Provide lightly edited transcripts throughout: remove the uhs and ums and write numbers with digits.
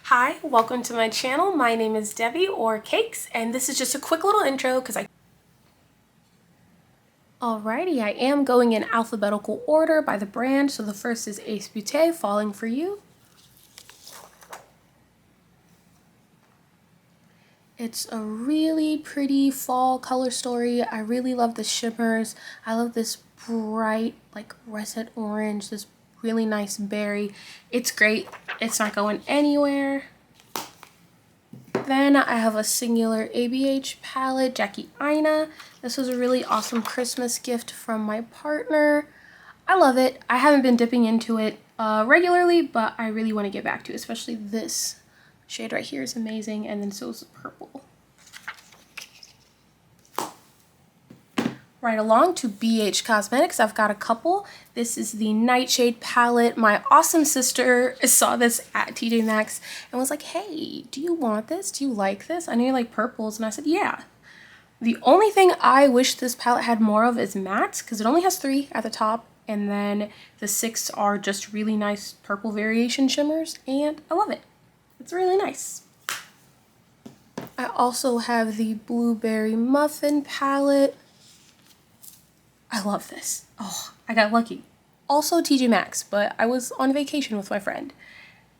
Hi, welcome to my channel. My name is Debbie or Cakes, and this is just a quick little intro because Alrighty, I am going in alphabetical order by the brand. So the first is Ace Beaute, Falling For You. It's a really pretty fall color story. I really love the shimmers. I love this bright, like russet orange, this really nice berry. It's great. It's not going anywhere. Then I have a singular ABH palette, Jackie Aina. This was a really awesome Christmas gift from my partner. I love it. I haven't been dipping into it regularly, but I really want to get back to it, especially this shade right here is amazing, and then so is the purple. Right along to BH Cosmetics, I've got a couple. This is the Nightshade Palette. My awesome sister saw this at TJ Maxx and was like, hey, do you want this? Do you like this? I know you like purples. And I said, yeah. The only thing I wish this palette had more of is mattes, because it only has 3 at the top, and then the 6 are just really nice purple variation shimmers, and I love it. It's really nice. I also have the Blueberry Muffin palette. I love this. Oh, I got lucky. Also TJ Maxx, but I was on vacation with my friend.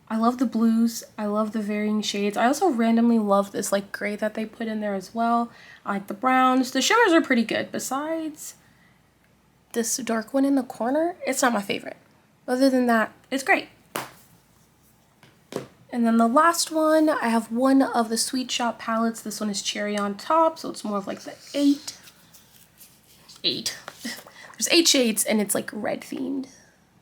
I love the blues. I love the varying shades. I also randomly love this like gray that they put in there as well. I like the browns. The shimmers are pretty good. Besides this dark one in the corner, it's not my favorite. Other than that, it's great. And then the last one, I have one of the Sweet Shop palettes. This one is cherry on top, so it's more of like the 8. There's 8 shades and it's like red themed.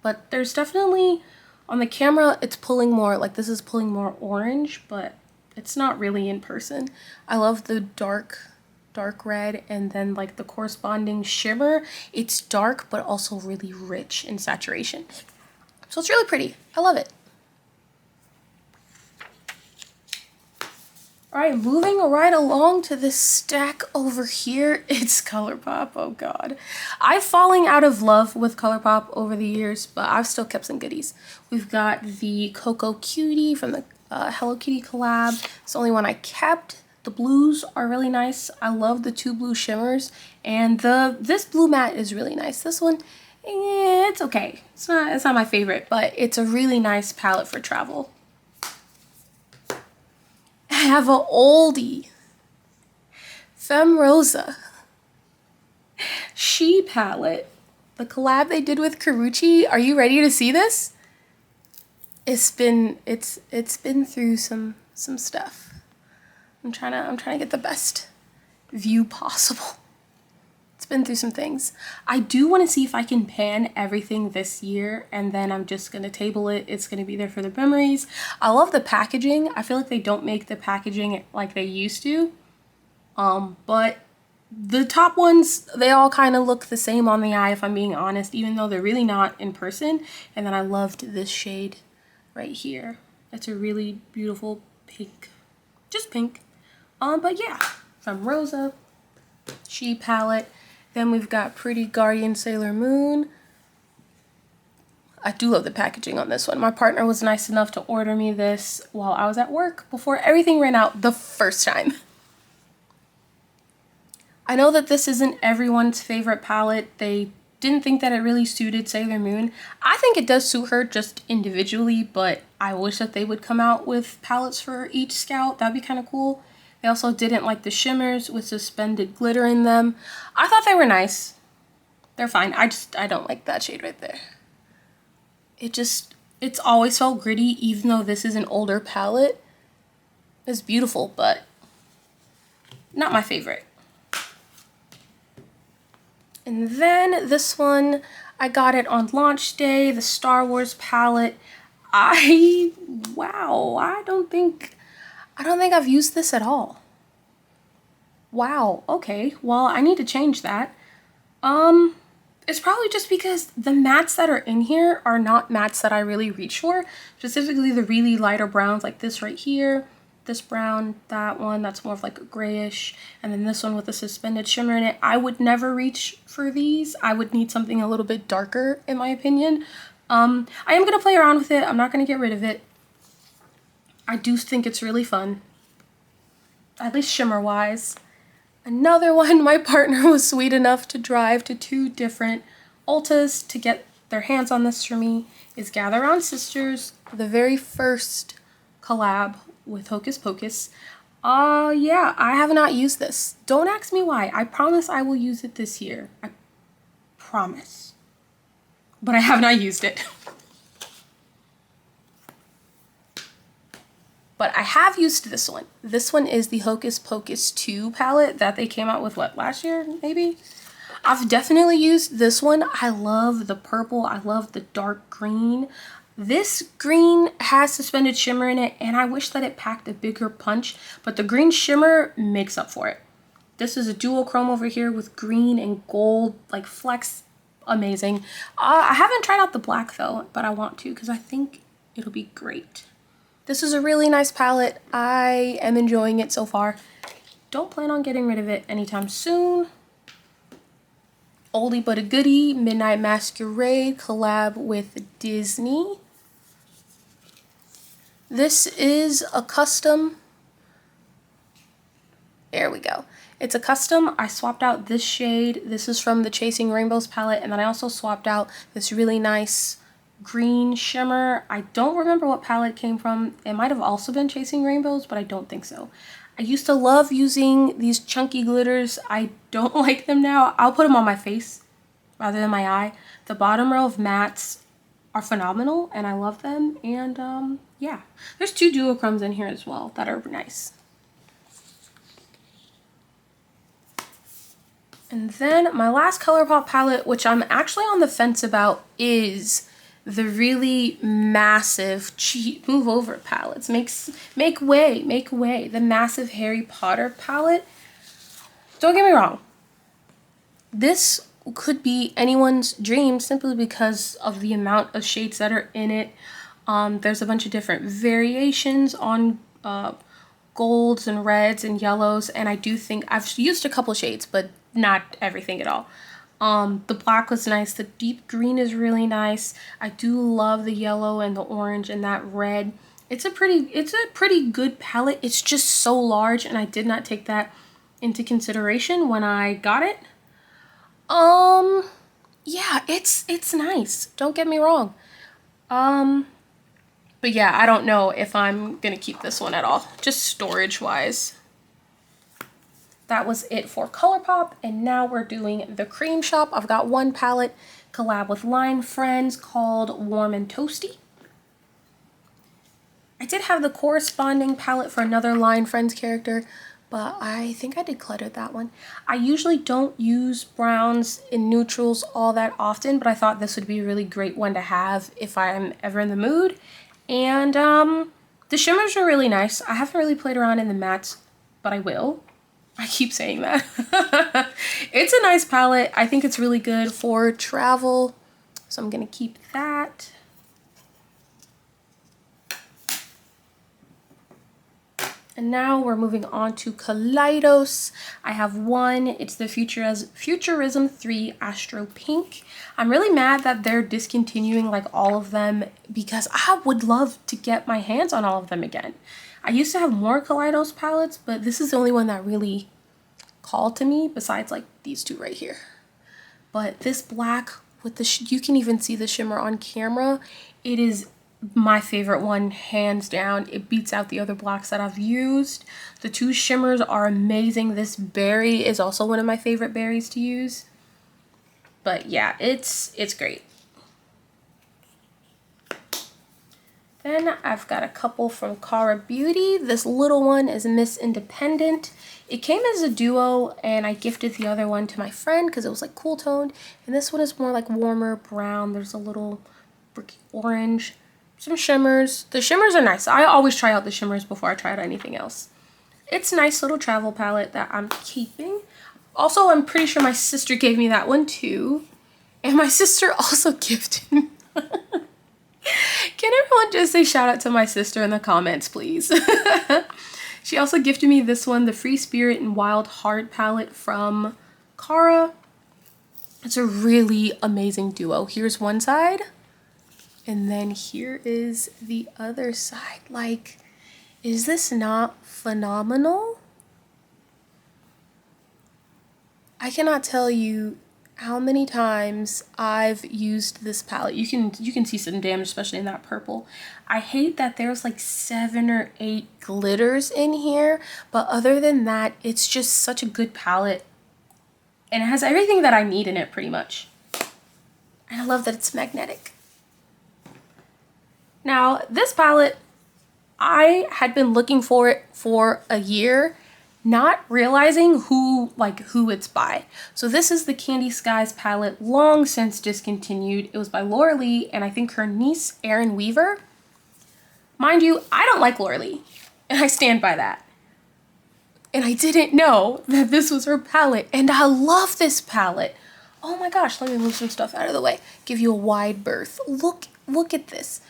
But there's definitely, on the camera, it's pulling more, like this is pulling more orange, but it's not really in person. I love the dark red and then like the corresponding shimmer. It's dark, but also really rich in saturation. So it's really pretty. I love it. Alright, moving right along to this stack over here, it's Colourpop. Oh god. I've fallen out of love with Colourpop over the years, but I've still kept some goodies. We've got the Coco Cutie from the Hello Kitty collab. It's the only one I kept. The blues are really nice. I love the 2 blue shimmers, and this blue matte is really nice. This one, it's okay. It's not my favorite, but it's a really nice palette for travel. I have an oldie, Femme Rosa She palette, the collab they did with Karrueche. Are you ready to see this? It's been through some stuff. I'm trying to get the best view possible. It's been through some things. I do want to see if I can pan everything this year, and then I'm just going to table it. It's going to be there for the memories. I love the packaging. I feel like they don't make the packaging like they used to. But the top ones, they all kind of look the same on the eye, if I'm being honest, even though they're really not in person. And then I loved this shade right here. It's a really beautiful pink, just pink. But yeah, from Rosa She palette. Then we've got Pretty Guardian Sailor Moon. I do love the packaging on this one. My partner was nice enough to order me this while I was at work before everything ran out the first time. I know that this isn't everyone's favorite palette. They didn't think that it really suited Sailor Moon. I think it does suit her just individually, but I wish that they would come out with palettes for each scout. That'd be kind of cool. They also didn't like the shimmers with suspended glitter in them. I thought they were nice. They're fine. I don't like that shade right there. It's always felt gritty, even though this is an older palette. It's beautiful, but not my favorite. And then this one, I got it on launch day, the Star Wars palette. Wow, I don't think I've used this at all. Wow, okay, well, I need to change that. It's probably just because the mattes that are in here are not mattes that I really reach for. Specifically the really lighter browns like this right here, this brown, that one, that's more of like a grayish, and then this one with a suspended shimmer in it. I would never reach for these. I would need something a little bit darker in my opinion. I am gonna play around with it. I'm not gonna get rid of it. I do think it's really fun, at least shimmer wise. Another one, my partner was sweet enough to drive to 2 different Ultas to get their hands on this for me, is Gather Round Sisters, the very first collab with Hocus Pocus. Yeah, I have not used this. Don't ask me why. I promise I will use it this year. I promise. But I have not used it. But I have used this one. This one is the Hocus Pocus 2 palette that they came out with, what, last year, maybe? I've definitely used this one. I love the purple. I love the dark green. This green has suspended shimmer in it, and I wish that it packed a bigger punch, but the green shimmer makes up for it. This is a dual chrome over here with green and gold, like flecks. Amazing. I haven't tried out the black though, but I want to because I think it'll be great. This is a really nice palette. I am enjoying it so far. Don't plan on getting rid of it anytime soon. Oldie but a goodie, Midnight Masquerade collab with Disney. This is a custom. There we go. It's a custom. I swapped out this shade. This is from the Chasing Rainbows palette, and then I also swapped out this really nice green shimmer. I don't remember what palette it came from. It might have also been Chasing Rainbows, but I don't think so. I used to love using these chunky glitters. I don't like them now. I'll put them on my face rather than my eye. The bottom row of mattes are phenomenal and I love them. And yeah, there's 2 duochromes in here as well that are nice. And then my last Colourpop palette, which I'm actually on the fence about, is the really massive move over palettes. Make way. The massive Harry Potter palette. Don't get me wrong. This could be anyone's dream simply because of the amount of shades that are in it. There's a bunch of different variations on golds and reds and yellows, and I do think I've used a couple shades, but not everything at all. The black was nice. The deep green is really nice. I do love the yellow and the orange and that red. It's a pretty good palette. It's just so large, and I did not take that into consideration when I got it. Yeah, it's nice. Don't get me wrong. But yeah, I don't know if I'm gonna keep this one at all, just storage wise. That was it for Colourpop, and now we're doing the Cream Shop. I've got one palette collab with Line Friends called Warm and Toasty. I did have the corresponding palette for another Line Friends character, but I think I decluttered that one. I usually don't use browns in neutrals all that often, but I thought this would be a really great one to have if I'm ever in the mood. And the shimmers are really nice. I haven't really played around in the mattes, but I will. I keep saying that. It's a nice palette. I think it's really good for travel, so I'm gonna keep that. And now we're moving on to Kaleidos. I have one. It's the Futurism 3 Astro Pink. I'm really mad that they're discontinuing like all of them because I would love to get my hands on all of them again. I used to have more Kaleidos palettes, but this is the only one that really called to me besides like these 2 right here. But this black with the, you can even see the shimmer on camera. It is my favorite one, hands down. It beats out the other blacks that I've used. The 2 shimmers are amazing. This berry is also one of my favorite berries to use. But yeah, it's great. Then I've got a couple from Cara Beauty. This little one is Miss Independent. It came as a duo, and I gifted the other one to my friend because it was like cool toned. And this one is more like warmer brown. There's a little bricky orange, some shimmers. The shimmers are nice. I always try out the shimmers before I try out anything else. It's a nice little travel palette that I'm keeping. Also, I'm pretty sure my sister gave me that one too. And my sister also gifted me. Can everyone just say shout out to my sister in the comments, please? She also gifted me this one, the Free Spirit and Wild Heart palette from Cara. It's a really amazing duo. Here's one side, and then here is the other side. Like, Is this not phenomenal? I cannot tell you how many times I've used this palette. You can see some damage, especially in that purple. I hate that there's like 7 or 8 glitters in here, but other than that, it's just such a good palette. And it has everything that I need in it pretty much. And I love that it's magnetic. Now, this palette, I had been looking for it for a year, not realizing who it's by. So this is the Candy Skies palette, long since discontinued. It was by Laura Lee and I think her niece, Eryn Weaver. Mind you, I don't like Laura Lee, and I stand by that. And I didn't know that this was her palette, and I love this palette. Oh my gosh, let me move some stuff out of the way. Give you a wide berth. Look at this.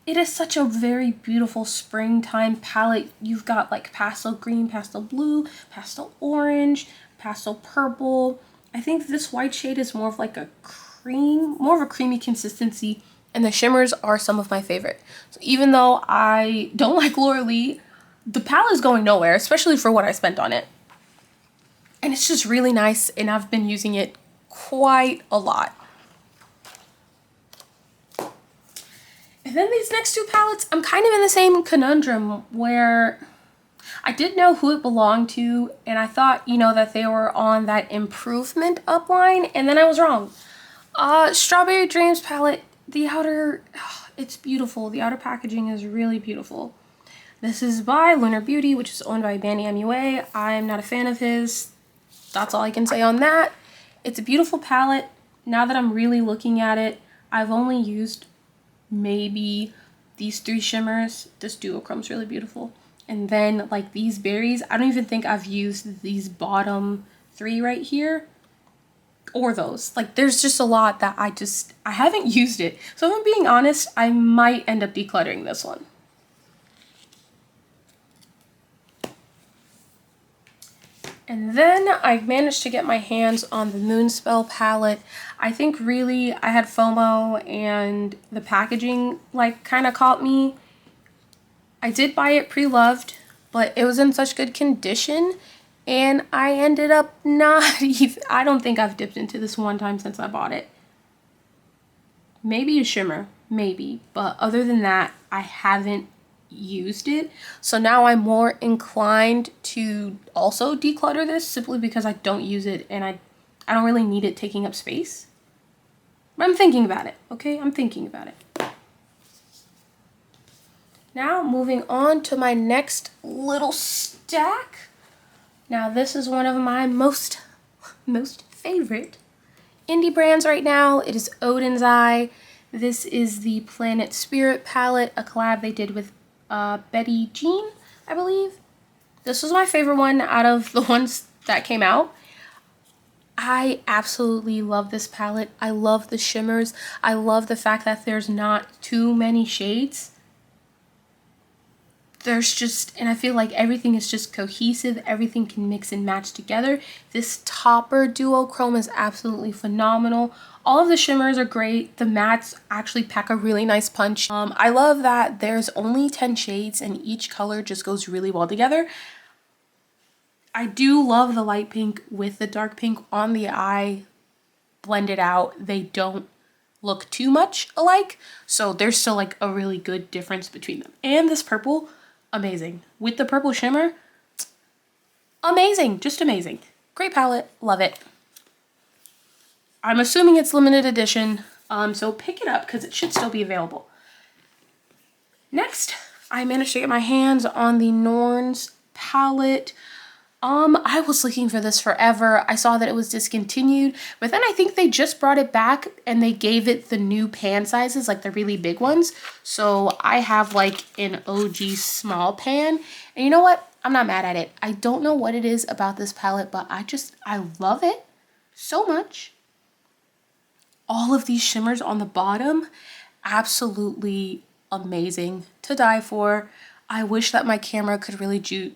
It is such a very beautiful springtime palette. You've got like pastel green, pastel blue, pastel orange, pastel purple. I think this white shade is more of like a cream, more of a creamy consistency, and the shimmers are some of my favorite. So even though I don't like Laura Lee, the palette is going nowhere, especially for what I spent on it. And it's just really nice, and I've been using it quite a lot. And then these next two palettes, I'm kind of in the same conundrum where I did know who it belonged to, and I thought, you know, that they were on that improvement upline, and then I was wrong. Strawberry Dreams palette, the outer, it's beautiful. The outer packaging is really beautiful. This is by Lunar Beauty, which is owned by Bandy MUA. I'm not a fan of his. That's all I can say on that. It's a beautiful palette. Now that I'm really looking at it, I've only used maybe these 3 shimmers. This duochrome's really beautiful. And then like these berries, I don't even think I've used these bottom 3 right here or those. Like there's just a lot that I haven't used it. So if I'm being honest, I might end up decluttering this one. And then I managed to get my hands on the Moonspell palette. I think really I had FOMO and the packaging like kind of caught me. I did buy it pre-loved, but it was in such good condition, and I ended up not even, I don't think I've dipped into this one time since I bought it. Maybe a shimmer, maybe, but other than that, I haven't used it. So now I'm more inclined to also declutter this simply because I don't use it and I don't really need it taking up space. But I'm thinking about it, okay? I'm thinking about it. Now moving on to my next little stack. Now this is one of my most favorite indie brands right now. It is Odin's Eye. This is the Planet Spirit palette, a collab they did with Betty Jean, I believe. This was my favorite one out of the ones that came out. I absolutely love this palette. I love the shimmers. I love the fact that there's not too many shades. There's just, and I feel like everything is just cohesive. Everything can mix and match together. This topper duochrome is absolutely phenomenal. All of the shimmers are great. The mattes actually pack a really nice punch. I love that there's only 10 shades and each color just goes really well together. I do love the light pink with the dark pink on the eye blended out. They don't look too much alike, so there's still like a really good difference between them. And this purple, amazing. With the purple shimmer, amazing, just amazing. Great palette, love it. I'm assuming it's limited edition, so pick it up because it should still be available. Next, I managed to get my hands on the Norns palette. I was looking for this forever. I saw that it was discontinued, but then I think they just brought it back and they gave it the new pan sizes, like the really big ones. So I have like an OG small pan, and you know what? I'm not mad at it. I don't know what it is about this palette, but I love it so much. All of these shimmers on the bottom, absolutely amazing to die for. I wish that my camera could really do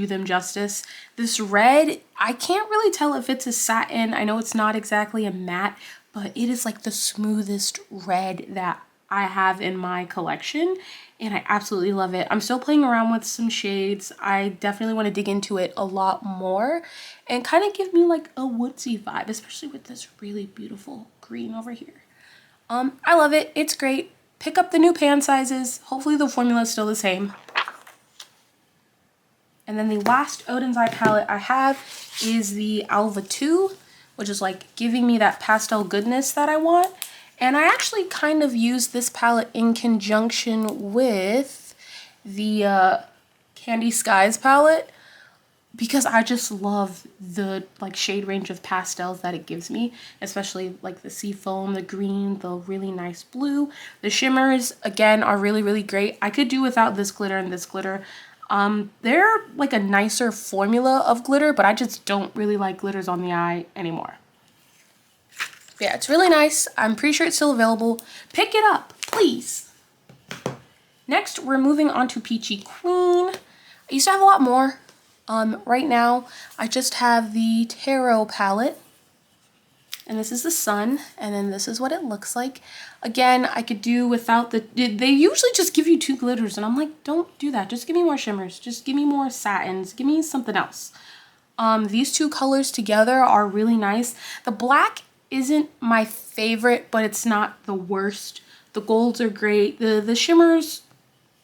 them justice. This red, I can't really tell if it's a satin. I know it's not exactly a matte, but it is like the smoothest red that I have in my collection, and I absolutely love it. I'm still playing around with some shades. I definitely want to dig into it a lot more and kind of give me like a woodsy vibe, especially with this really beautiful green over here. I love it. It's great. Pick up the new pan sizes. Hopefully the formula is still the same. And then the last Odin's Eye palette I have is the Alva 2, which is like giving me that pastel goodness that I want. And I actually kind of use this palette in conjunction with the Candy Skies palette because I just love the like shade range of pastels that it gives me, especially like the sea foam, the green, the really nice blue. The shimmers, again, are really, really great. I could do without this glitter and this glitter. They're like a nicer formula of glitter, but I just don't really like glitters on the eye anymore. Yeah, it's really nice. I'm pretty sure it's still available. Pick it up, please. Next, we're moving on to Peachy Queen. I used to have a lot more. Right now, I just have the Tarot palette. And this is the sun, and then this is what it looks like. Again, I could do without the... They usually just give you 2 glitters, and I'm like, don't do that. Just give me more shimmers. Just give me more satins. Give me something else. These 2 colors together are really nice. The black isn't my favorite, but it's not the worst. The golds are great. The shimmers,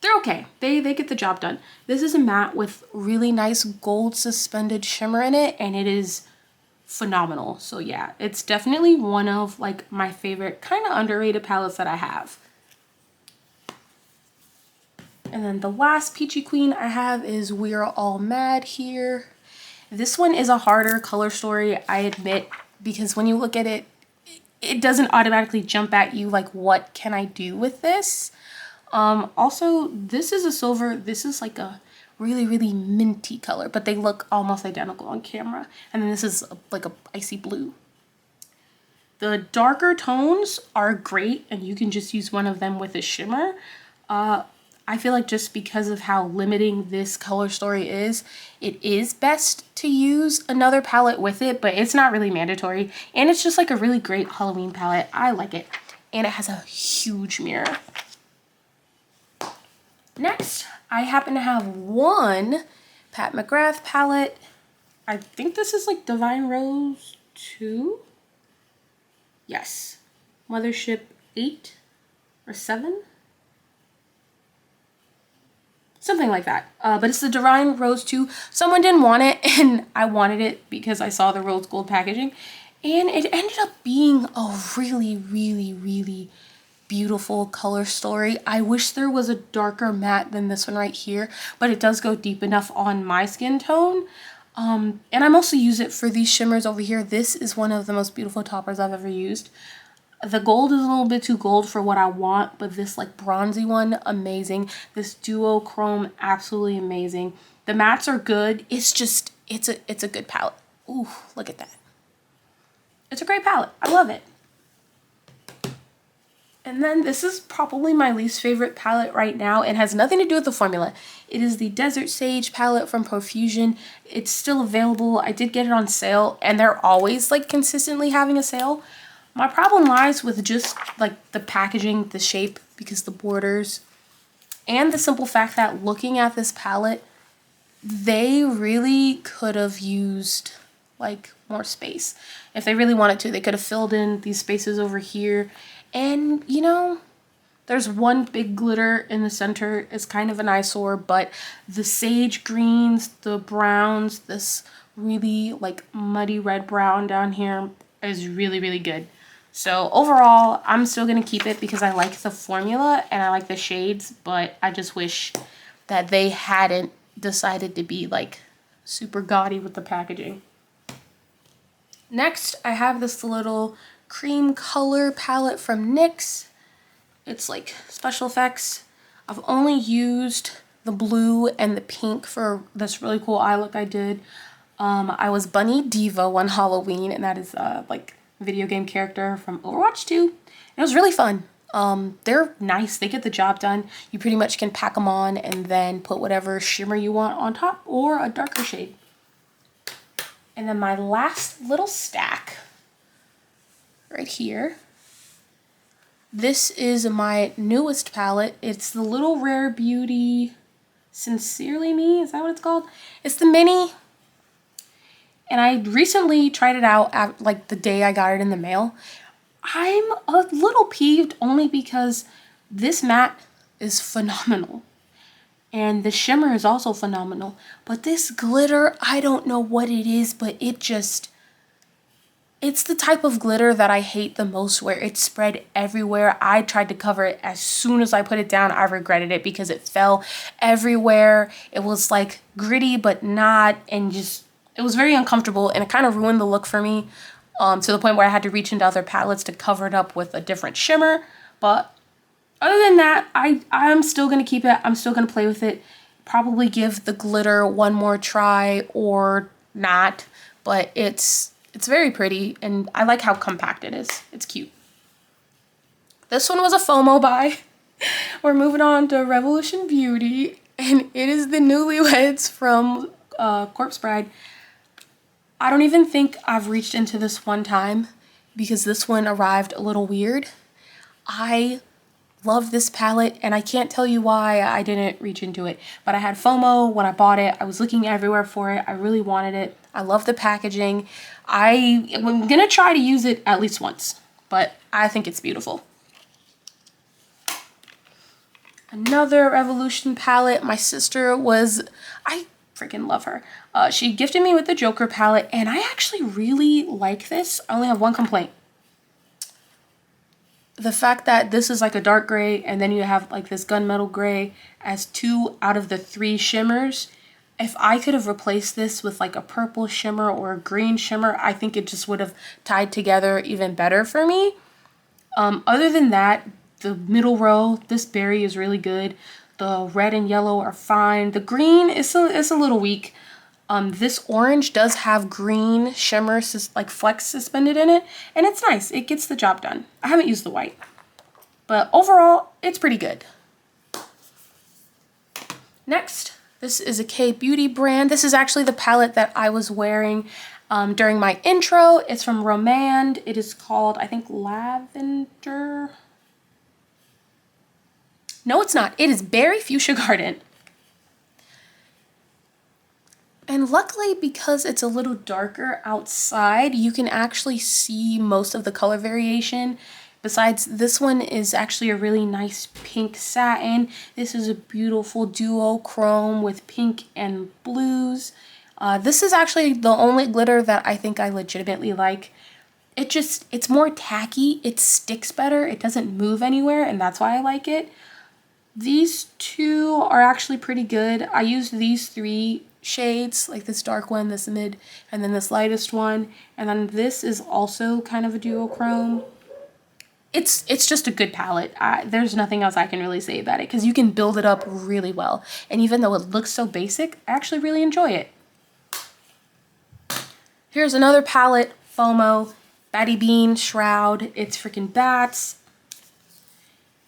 they're okay. They get the job done. This is a matte with really nice gold suspended shimmer in it, and it is phenomenal. So yeah, it's definitely one of like my favorite kind of underrated palettes that I have. And then the last Peachy Queen I have is We're All Mad here. This one is a harder color story, I admit, because when you look at it, it doesn't automatically jump at you like, what can I do with this? Also, this is a silver. This is like a really, really minty color, but they look almost identical on camera. And then this is like a icy blue. The darker tones are great, and you can just use one of them with a shimmer. I feel like just because of how limiting this color story is, it is best to use another palette with it, but it's not really mandatory. And it's just like a really great Halloween palette. I like it. And it has a huge mirror. Next, I happen to have one Pat McGrath palette. I think this is like Divine Rose 2. Yes. Mothership 8 or 7. Something like that. But it's the Divine Rose 2. Someone didn't want it, and I wanted it because I saw the rose gold packaging. And it ended up being a really, really, really beautiful color story. I wish there was a darker matte than this one right here, but it does go deep enough on my skin tone. And I mostly use it for these shimmers over here. This is one of the most beautiful toppers I've ever used. The gold is a little bit too gold for what I want, but this like bronzy one, amazing. This duochrome, absolutely amazing. The mattes are good. It's just, it's a good palette. Ooh, look at that. It's a great palette. I love it. And then this is probably my least favorite palette right now. It has nothing to do with the formula. It is the Desert Sage palette from Profusion. It's still available. I did get it on sale, and they're always like consistently having a sale. My problem lies with just like the packaging, the shape, because the borders, and the simple fact that looking at this palette, they really could have used like more space. If they really wanted to, they could have filled in these spaces over here. And you know, there's one big glitter in the center. It's kind of an eyesore, but the sage greens, the browns, this really like muddy red brown down here is really, really good. So overall, I'm still going to keep it because I like the formula and I like the shades, but I just wish that they hadn't decided to be like super gaudy with the packaging. Next, I have this little cream color palette from NYX. It's like special effects. I've only used the blue and the pink for this really cool eye look I did. I was Bunny Diva one Halloween, and that is like video game character from Overwatch 2. It was really fun. They're nice. They get the job done. You pretty much can pack them on and then put whatever shimmer you want on top or a darker shade. And then my last little stack right here. This is my newest palette. It's the Little Rare Beauty Sincerely Me, is that what it's called? It's the mini. And I recently tried it out at like the day I got it in the mail. I'm a little peeved only because this matte is phenomenal. And the shimmer is also phenomenal. But this glitter, I don't know what it is, but it's the type of glitter that I hate the most, where it's spread everywhere. I tried to cover it. As soon as I put it down, I regretted it because it fell everywhere. It was like gritty, but not, and just, it was very uncomfortable, and it kind of ruined the look for me, to the point where I had to reach into other palettes to cover it up with a different shimmer. But other than that, I'm still going to keep it. I'm still going to play with it. Probably give the glitter one more try or not, but it's very pretty, and I like how compact it is. It's cute. This one was a FOMO buy. We're moving on to Revolution Beauty, and it is the Newlyweds from Corpse Bride. I don't even think I've reached into this one time because this one arrived a little weird. I love this palette, and I can't tell you why I didn't reach into it, but I had FOMO when I bought it. I was looking everywhere for it. I really wanted it. I love the packaging. I'm gonna try to use it at least once, but I think it's beautiful. Another Revolution palette. My sister I freaking love her. She gifted me with the Joker palette, and I actually really like this. I only have one complaint. The fact that this is like a dark gray, and then you have like this gunmetal gray as 2 out of the 3 shimmers. If I could have replaced this with like a purple shimmer or a green shimmer, I think it just would have tied together even better for me. Other than that, the middle row, this berry is really good. The red and yellow are fine. The green is a little weak. This orange does have green shimmer, like flecks suspended in it, and it's nice. It gets the job done. I haven't used the white, but overall, it's pretty good. Next, this is a K-Beauty brand. This is actually the palette that I was wearing during my intro. It's from Rom&nd. It is called, I think, Lavender. No, it's not. It is Berry Fuchsia Garden. And luckily, because it's a little darker outside, you can actually see most of the color variation. Besides, this one is actually a really nice pink satin. This is a beautiful duochrome with pink and blues. This is actually the only glitter that I think I legitimately like. It's more tacky. It sticks better. It doesn't move anywhere, and that's why I like it. These two are actually pretty good. I used these 3 shades, like this dark one, this mid, and then this lightest one. And then this is also kind of a duochrome. It's just a good palette. There's nothing else I can really say about it because you can build it up really well. And even though it looks so basic, I actually really enjoy it. Here's another palette, FOMO, Batty Bean, Shroud. It's freaking bats.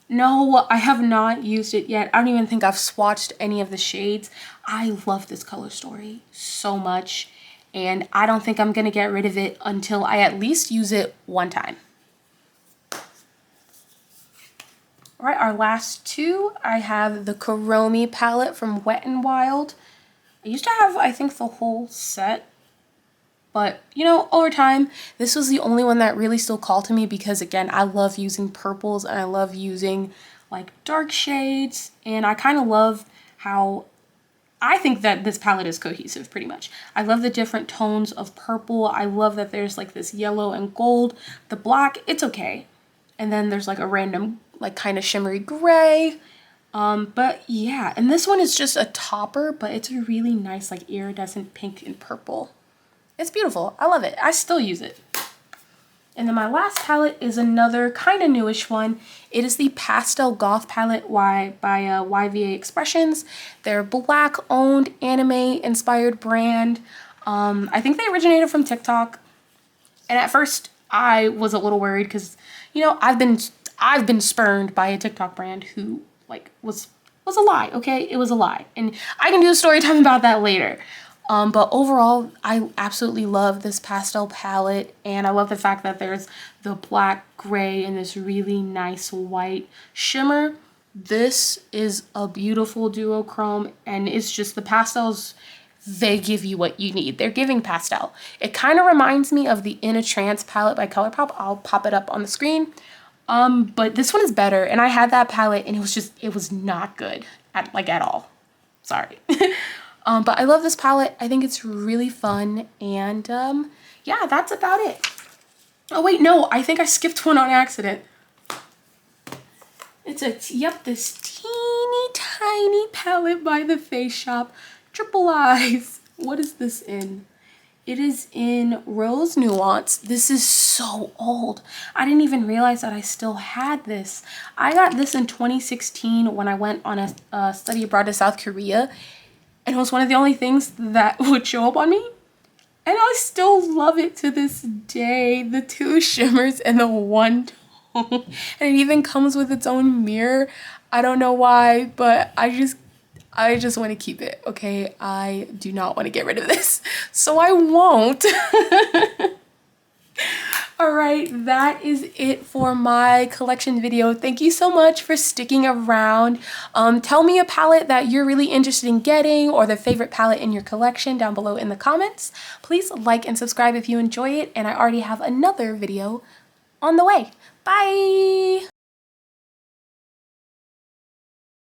No, I have not used it yet. I don't even think I've swatched any of the shades. I love this color story so much, and I don't think I'm gonna get rid of it until I at least use it one time. All right, our last 2, I have the Koromi palette from Wet n Wild. I used to have, I think, the whole set, but, you know, over time, this was the only one that really still called to me because, again, I love using purples and I love using, like, dark shades. And I kind of love how I think that this palette is cohesive, pretty much. I love the different tones of purple. I love that there's, like, this yellow and gold. The black, it's okay. And then there's, like, a random, like, kind of shimmery gray. But, yeah. And this one is just a topper, but it's a really nice, like, iridescent pink and purple. It's beautiful. I love it. I still use it. And then my last palette is another kind of newish one. It is the Pastel Goth palette by Yva Expressions. They're a Black-owned, anime-inspired brand. I think they originated from TikTok. And at first, I was a little worried because, you know, I've been spurned by a TikTok brand who, like, was a lie, okay? It was a lie. And I can do a story time about that later. But overall, I absolutely love this pastel palette, and I love the fact that there's the black, gray, and this really nice white shimmer. This is a beautiful duochrome, and it's just the pastels, they give you what you need. They're giving pastel. It kind of reminds me of the In a Trance palette by Colourpop. I'll pop it up on the screen. But this one is better, and I had that palette, and it was not good at all. Sorry. But I love this palette. I think it's really fun, and yeah, that's about it. Oh wait, no, I think I skipped one on accident. It's this teeny tiny palette by The Face Shop, Triple Eyes. What is this in? It is in Rose Nuance. This is so old. I didn't even realize that I still had this. I got this in 2016 when I went on a study abroad to South Korea. And it was one of the only things that would show up on me. And I still love it to this day. The 2 shimmers and the 1 tone. And it even comes with its own mirror. I don't know why, but I just want to keep it, okay? I do not want to get rid of this. So I won't. All right, that is it for my collection video. Thank you so much for sticking around. Tell me a palette that you're really interested in getting, or the favorite palette in your collection down below in the comments. Please like and subscribe if you enjoy it, and I already have another video on the way. Bye!